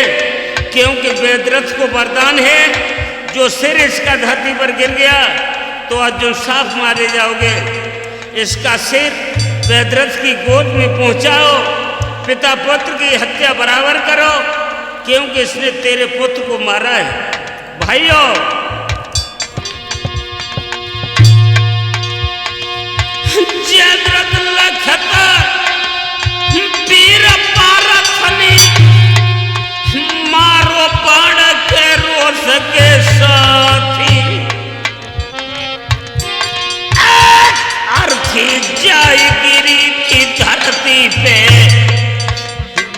क्योंकि वेदरथ को वरदान है जो सिर इसका धरती पर गिर गया तो अर्जुन साफ मारे जाओगे। इसका सिर वेदरथ की गोद में पहुंचाओ, पिता पुत्र की हत्या बराबर करो, क्योंकि इसने तेरे पुत्र को मारा है। भाइयों जयद्रथ लखता वीर पारथनी मारो बाण के रोष के साथी। अर्थी जाय गिरी की धरती पे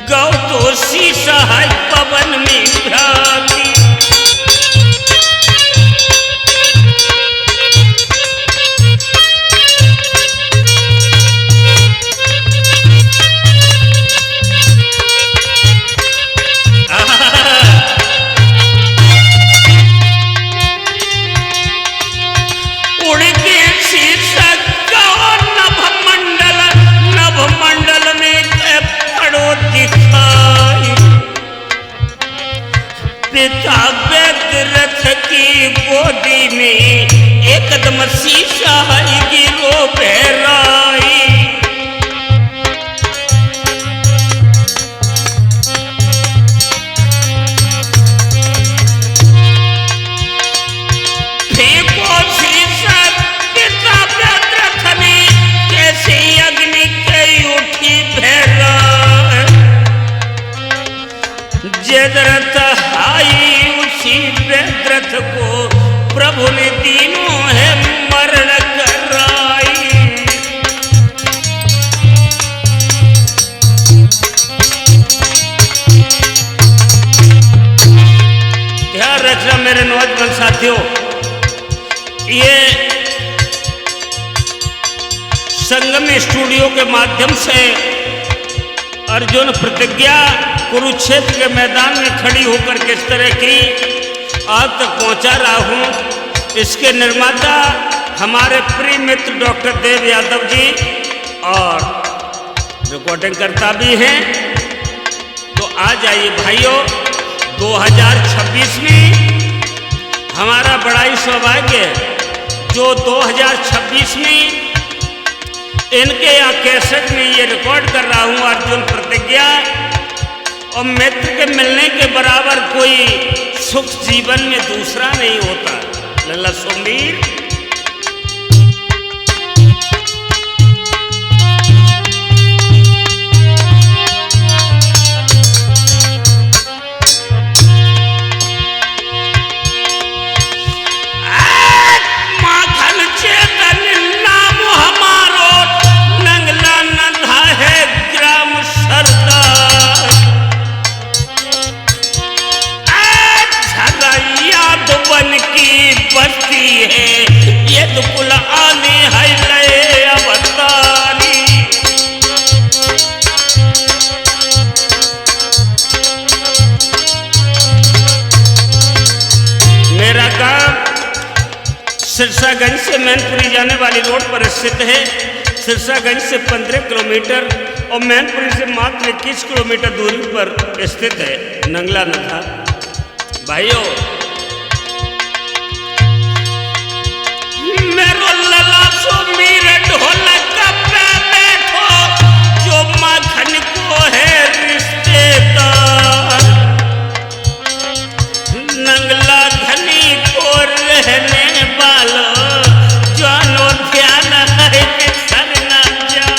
गौ तो शीशा है पवन में भ्राती। पिता वेदरथ की गोदी में एकदम शीशा है गिरो बहराई। फेंको शीशा पिता वेदरथ ने कैसे अग्नि के उठी बहराई। जयद्रथ आई उसी वेदरथ को प्रभु ने तीनों है मरण कराई। ध्यान रखना मेरे नौजवान साथियों, ये संगम स्टूडियो के माध्यम से अर्जुन प्रतिज्ञा कुरुक्षेत्र के मैदान में खड़ी होकर किस तरह की आज तक पहुंचा रहा हूं। इसके निर्माता हमारे प्रिय मित्र डॉक्टर देव यादव जी और रिकॉर्डिंग करता भी हैं। तो आ जाइए भाइयों, 2026 में हमारा बड़ा ही सौभाग्य है जो 2026 में इनके यहाँ कैसेट में ये रिकॉर्ड कर रहा हूँ अर्जुन प्रतिज्ञा। और मित्र के मिलने के बराबर कोई सुख जीवन में दूसरा नहीं होता। लल्ला सोमवीर माखन चेतन नाम हमारो नंगला नंधा है ग्राम सरदार। याद बन की बस्ती है ये तो कुल आने है लय अवतारी। मेरा गांव सिरसागंज से मैनपुरी जाने वाली रोड पर स्थित है। सिरसागंज से 15 किलोमीटर और मैनपुरी से मात्र 21 किलोमीटर दूरी पर स्थित है नंगला नथा। भाइयों मेरो लला सो मेरे ढोलक पे बैठो जो माखन को है रिश्तेदार। नंगला धनी को रहने वालों जानो ध्यान है कि सर न जा।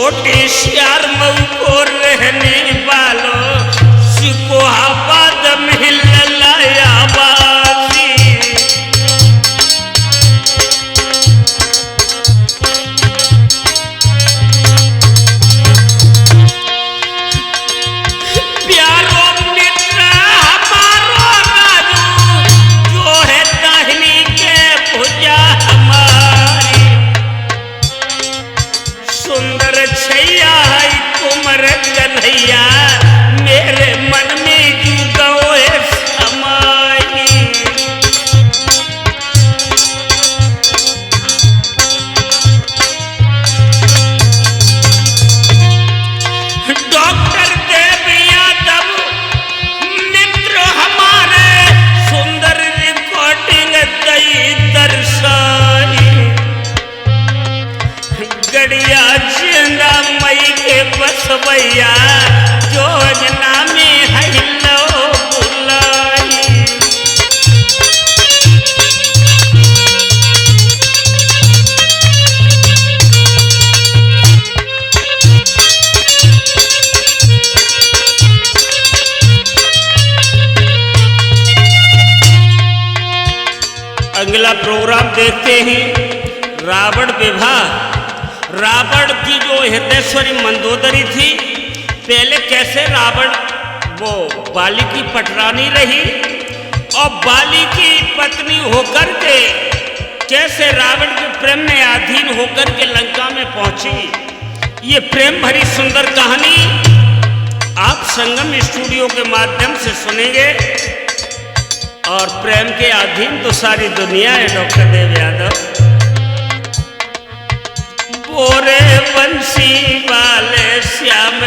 छोटे श्यार मऊ को रहने वालों सिकोहाबाद में ललाया बाजी। प्यारो मित्र हमारो राजू जो है दाहिनी के भुजा हमारी। सुंदर छैया है कुमर कन्हैया मेरे मन में जुगोए समाई। डॉक्टर देव यादव मित्र हमारे सुंदर रिकॉर्डिंग दई दर्शाई। गड़िया जिंदा मई के बसवैया योजना में हिलो बुलाई। अगला प्रोग्राम देखते हैं रावण विवाह। रावण की जो हृदयेश्वरी मंदोदरी थी, पहले कैसे रावण वो बाली की पटरानी रही और बाली की पत्नी होकर के कैसे रावण के प्रेम में अधीन होकर के लंका में पहुंची। ये प्रेम भरी सुंदर कहानी आप संगम स्टूडियो के माध्यम से सुनेंगे। और प्रेम के अधीन तो सारी दुनिया है डॉक्टर देव यादव। बोरे बंसी वाले श्याम